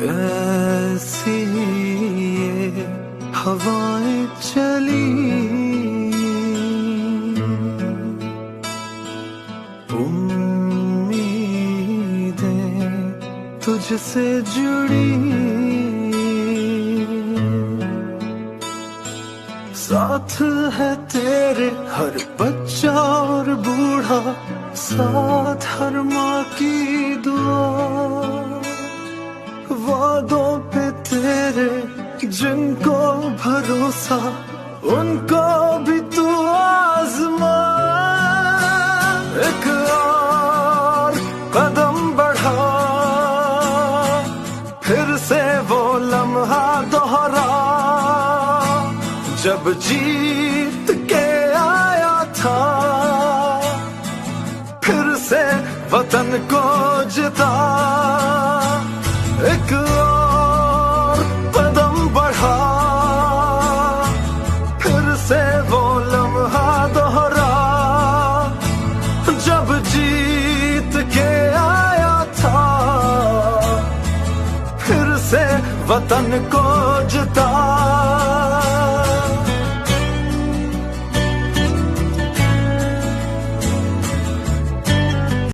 ऐसी ये हवाएं चली, उम्मीदें तुझसे जुड़ी, साथ है तेरे हर बच्चा और बूढ़ा, साथ हर माँ की दुआ, वादों पे तेरे जिनको भरोसा, उनको भी तू आजमा। एक और कदम बढ़ा, फिर से वो लम्हा दोहरा, जब जीत के आया था, फिर से वतन को जिता। एक और कदम बढ़ा, फिर से वो लम्हा दोहरा, जब जीत के आया था, फिर से वतन को जिता।